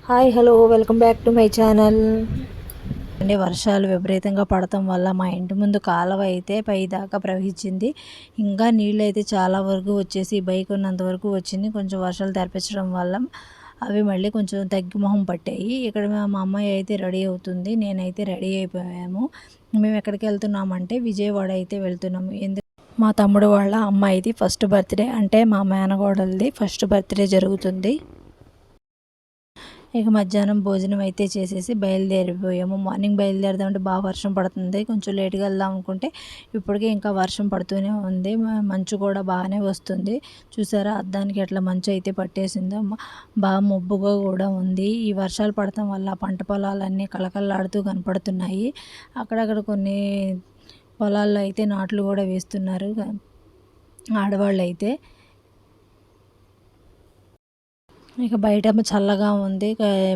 Hi hello welcome back to my channel. అంటే వర్షాలు విపరీతంగా పడటం వల్ల మా ఇంటి ముందు కాలువ అయితే పైదాకా ప్రవహించింది. ఇంకా నీళ్ళు అయితే చాలా వరకు వచ్చేసి బైక్ ఉన్నంత వరకు వచ్చింది. కొంచెం వర్షాలు తెరపించడం వల్ల అవి మళ్ళీ కొంచెం తగ్గి మొహం పట్టాయి. ఇక్కడ మా అమ్మాయి అయితే రెడీ అవుతుంది, నేనైతే రెడీ అయిపోయాము. మేము ఎక్కడికి వెళ్తున్నామంటే విజయవాడ అయితే వెళ్తున్నాము. మా తమ్ముడు వాళ్ళ అమ్మాయిది ఫస్ట్ బర్త్డే, అంటే మా మేనగోడలది ఫస్ట్ బర్త్డే జరుగుతుంది. ఇక మధ్యాహ్నం భోజనం అయితే చేసేసి బయలుదేరిపోయాము. మార్నింగ్ బయలుదేరదామంటే బాగా వర్షం పడుతుంది. కొంచెం లేట్గా వెళ్దాం అనుకుంటే ఇప్పటికే ఇంకా వర్షం పడుతూనే ఉంది. మంచు కూడా బాగానే వస్తుంది. చూసారా అద్దానికి ఎట్లా మంచు అయితే పట్టేసిందో. బాగా మబ్బుగా కూడా ఉంది. ఈ వర్షాలు పడటం వల్ల పంట పొలాలన్నీ కళకళలాడుతూ కనపడుతున్నాయి. అక్కడక్కడ కొన్ని పొలాల్లో అయితే నాట్లు కూడా వేస్తున్నారు ఆడవాళ్ళు అయితే. ఇక బయట చల్లగా ఉంది.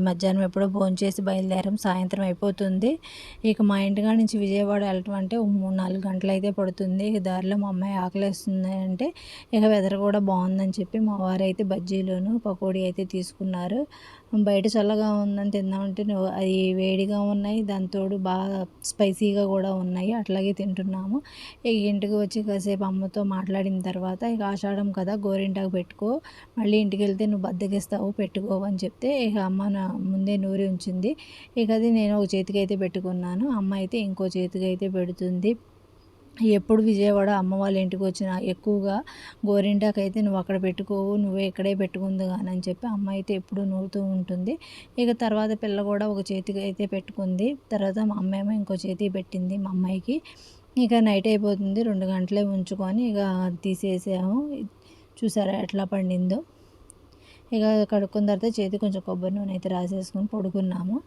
మధ్యాహ్నం ఎప్పుడో భోంచేసి బయలుదేరాం, సాయంత్రం అయిపోతుంది. ఇక మా ఇంటికాడ నుంచి విజయవాడ వెళ్ళటం అంటే 3-4 గంటలు అయితే పడుతుంది. ఇక దారిలో మా అమ్మాయి ఆకలేస్తుంది అంటే ఇక వెదర్ కూడా బాగుందని చెప్పి మా వారు అయితే బజ్జీలోను పకోడీ అయితే తీసుకున్నారు. బయట చల్లగా ఉందని తిందామంటే అది వేడిగా ఉన్నాయి, దానితోడు బాగా స్పైసీగా కూడా ఉన్నాయి. అట్లాగే తింటున్నాము. ఇక ఇంటికి వచ్చి కాసేపు అమ్మతో మాట్లాడిన తర్వాత ఇక ఆషాఢం కదా గోరింటాకు పెట్టుకో, మళ్ళీ ఇంటికి వెళ్తే నువ్వు బద్దకిస్తావు, పెట్టుకోవు అని చెప్తే ఇక అమ్మ నా ముందే నూరి ఉంచింది. ఇక అది నేను ఒక చేతికి అయితే పెట్టుకున్నాను, అమ్మ అయితే ఇంకో చేతికి అయితే పెడుతుంది. ఎప్పుడు విజయవాడ అమ్మ వాళ్ళ ఇంటికి వచ్చినా ఎక్కువగా గోరింటాకు అయితే నువ్వు అక్కడ పెట్టుకోవు, నువ్వే ఇక్కడే పెట్టుకుంది అని చెప్పి అమ్మ అయితే ఎప్పుడు నవ్వుతూ ఉంటుంది. ఇక తర్వాత పిల్ల కూడా ఒక చేతికి అయితే పెట్టుకుంది. తర్వాత మా అమ్మ ఏమో ఇంకో చేతికి పెట్టింది మా అమ్మాయికి. ఇక నైట్ అయిపోతుంది, 2 గంటలే ఉంచుకొని ఇక తీసేసాము. చూసారా ఎట్లా పండిందో. ఇక కడుక్కున్న తర్వాత చేతి కొంచెం కొబ్బరి నూనె అయితే రాసేసుకొని పడుకున్నాము.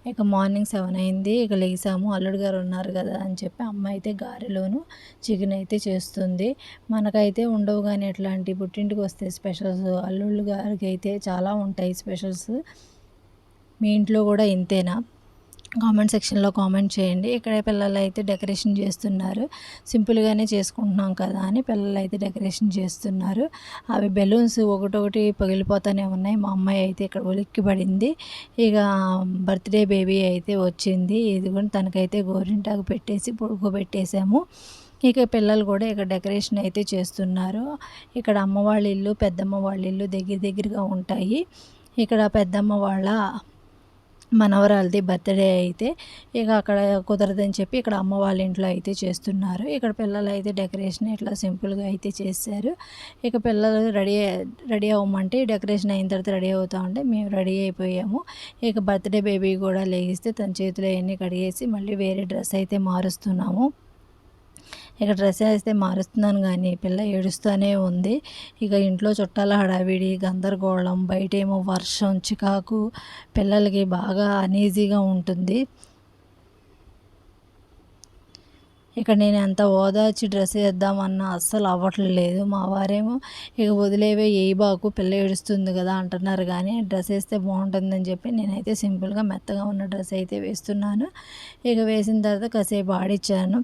ఇక మార్నింగ్ 7 అయింది. ఇక లేసాము. అల్లుడు గారు ఉన్నారు కదా అని చెప్పి అమ్మ అయితే గారెలోను చికెన్ అయితే చేస్తుంది. మనకైతే ఉండవు కానీ ఎట్లాంటి పుట్టింటికి వస్తే స్పెషల్స్ అల్లుళ్ళు గారికి అయితే చాలా ఉంటాయి స్పెషల్స్. మీ ఇంట్లో కూడా ఇంతేనా? కామెంట్ సెక్షన్లో కామెంట్ చేయండి. ఇక్కడ పిల్లలు అయితే డెకరేషన్ చేస్తున్నారు. సింపుల్గానే చేసుకుంటున్నాం కదా అని పిల్లలు అయితే డెకరేషన్ చేస్తున్నారు. అవి బెలూన్స్ ఒకటొకటి పగిలిపోతూనే ఉన్నాయి. మా అమ్మాయి అయితే ఇక్కడ ఉలిక్కి పడింది. ఇక బర్త్డే బేబీ అయితే వచ్చింది. ఇదిగోండి తనకైతే గోరింటాకు పెట్టేసి పడుకోబెట్టేసాము. ఇక పిల్లలు కూడా ఇక్కడ డెకరేషన్ అయితే చేస్తున్నారు. ఇక్కడ అమ్మ వాళ్ళ ఇల్లు, పెద్దమ్మ వాళ్ళ ఇల్లు దగ్గరగా ఉంటాయి. ఇక్కడ పెద్దమ్మ వాళ్ళ మనవరాలది బర్త్డే అయితే ఇక అక్కడ కుదరదని చెప్పి ఇక్కడ అమ్మ వాళ్ళ ఇంట్లో అయితే చేస్తున్నారు. ఇక్కడ పిల్లలు అయితే డెకరేషన్ ఇట్లా సింపుల్గా అయితే చేశారు. ఇక పిల్లలు రెడీ అవ్వమంటే డెకరేషన్ అయిన తర్వాత రెడీ అవుతా ఉంటే మేము రెడీ అయిపోయాము. ఇక బర్త్డే బేబీ కూడా లేగిస్తే తన చేతులు అవన్నీ కడిగేసి మళ్ళీ వేరే డ్రెస్ అయితే మారుస్తున్నాము. ఇక డ్రెస్ వేస్తే మారుస్తున్నాను కానీ పిల్ల ఏడుస్తూనే ఉంది. ఇక ఇంట్లో చుట్టాల హడావిడి గందరగోళం, బయటేమో వర్షం చికాకు, పిల్లలకి బాగా అనీజీగా ఉంటుంది. ఇక్కడ నేను ఎంత ఓదార్చి డ్రెస్ వేద్దామన్నా అస్సలు అవ్వట్లేదు. మా వారేమో ఇక వదిలేవే బాకు పిల్ల ఏడుస్తుంది కదా అంటున్నారు, కానీ డ్రెస్ వేస్తే బాగుంటుందని చెప్పి నేనైతే సింపుల్గా మెత్తగా ఉన్న డ్రెస్ అయితే వేస్తున్నాను. ఇక వేసిన తర్వాత కాసేపు ఆడిచ్చాను.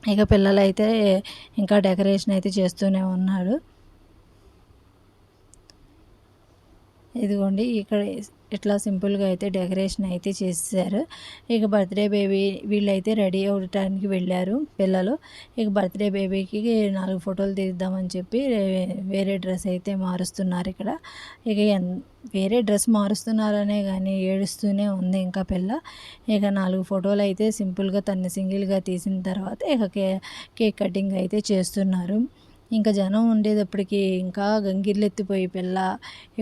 ఇక పిల్లలైతే ఇంకా డెకరేషన్ అయితే చేస్తూనే ఉన్నారు. ఇదిగోండి ఇక్కడ ఇట్లా సింపుల్గా అయితే డెకరేషన్ అయితే చేశారు. ఇక బర్త్డే బేబీ వీళ్ళైతే రెడీ అవ్వడానికి వెళ్ళారు పిల్లలు. ఇక బర్త్డే బేబీకి 4 ఫోటోలు తీద్దామని చెప్పి వేరే డ్రెస్ అయితే మారుస్తున్నారు ఇక్కడ. ఇక వేరే డ్రెస్ మారుస్తున్నారనే కానీ ఏడుస్తూనే ఉంది ఇంకా పిల్ల. ఇక 4 ఫోటోలు అయితే సింపుల్గా తను సింగిల్గా తీసిన తర్వాత ఇక కేక్ కటింగ్ అయితే చేస్తున్నారు. ఇంకా జనం ఉండేటప్పటికి ఇంకా గంగిర్లెత్తిపోయి పిల్ల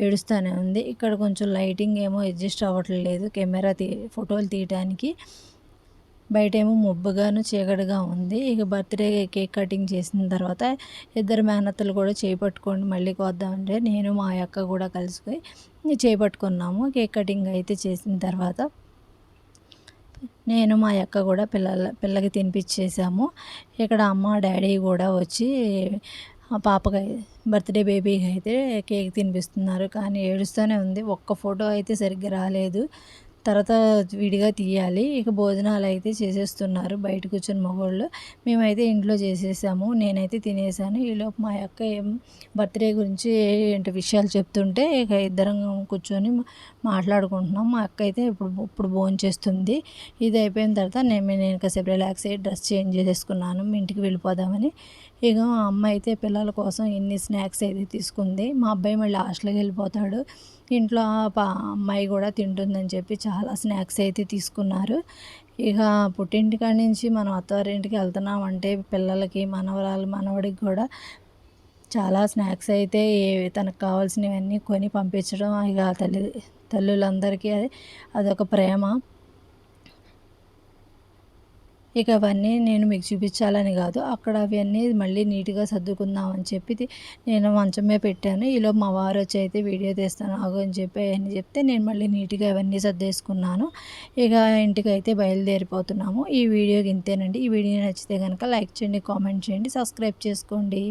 ఏడుస్తూనే ఉంది. ఇక్కడ కొంచెం లైటింగ్ ఏమో అడ్జస్ట్ అవ్వట్లేదు కెమెరా ఫోటోలు తీయడానికి. బయటేమో మబ్బుగాను చీకటిగా ఉంది. ఇక బర్త్డే కేక్ కటింగ్ చేసిన తర్వాత ఇద్దరు మేనత్తలు కూడా చేపట్టుకోండి మళ్ళీ కోద్దామంటే నేను మా అక్క కూడా కలిసిపోయి చేపట్టుకున్నాము. కేక్ కటింగ్ అయితే చేసిన తర్వాత నేను మా అక్క కూడా పిల్లకి తినిపించేసాము. ఇక్కడ అమ్మ డాడీ కూడా వచ్చి ఆ పాపకి బర్త్డే బేబీకి అయితే కేక్ తినిపిస్తున్నారు, కానీ ఏడుస్తూనే ఉంది. ఒక్క ఫోటో అయితే సరిగ్గా రాలేదు. తర్వాత విడిగా తీయాలి. ఇక భోజనాలు అయితే చేసేస్తున్నారు బయట కూర్చొని మగవాళ్ళు. మేమైతే ఇంట్లో చేసేసాము. నేనైతే తినేసాను. ఈలోపు మా అక్క బర్త్డే గురించి ఏంటి విషయాలు చెప్తుంటే ఇక ఇద్దరం కూర్చొని మాట్లాడుకుంటున్నాం. మా అక్క అయితే ఇప్పుడు భోంచేస్తుంది. ఇది అయిపోయిన తర్వాత నేను కాసేపు రిలాక్స్ అయ్యి డ్రెస్ చేంజ్ చేసేసుకున్నాను ఇంటికి వెళ్ళిపోదామని. ఇక మా అమ్మ అయితే పిల్లల కోసం ఇన్ని స్నాక్స్ అయితే తీసుకుంది. మా అబ్బాయి మళ్ళీ హాస్టల్కి వెళ్ళిపోతాడు. ఇంట్లో అమ్మాయి కూడా తింటుందని చెప్పి చాలా స్నాక్స్ అయితే తీసుకున్నారు. ఇక పుట్టింటికాడ నుంచి మనం అత్తవారింటికి వెళ్తున్నామంటే పిల్లలకి మనవడికి కూడా చాలా స్నాక్స్ అయితే తనకు కావాల్సినవన్నీ కొని పంపించడం ఇక తల్లులందరికీ అదొక ప్రేమ. ఇక అవన్నీ నేను మీకు చూపించాలని కాదు, అక్కడ అవన్నీ మళ్ళీ నీట్గా సర్దుకుందామని చెప్పి నేను మంచం మీద పెట్టాను. ఈలో మా వారు వచ్చి అయితే వీడియో తీస్తాను ఆగు అని చెప్పి అవన్నీ చెప్తే నేను మళ్ళీ నీట్గా అవన్నీ సర్దేసుకున్నాను. ఇక ఇంటికి అయితే బయలుదేరిపోతున్నాము. ఈ వీడియోకి ఇంతేనండి. ఈ వీడియో నచ్చితే కనుక లైక్ చేయండి, కామెంట్ చేయండి, సబ్స్క్రైబ్ చేసుకోండి.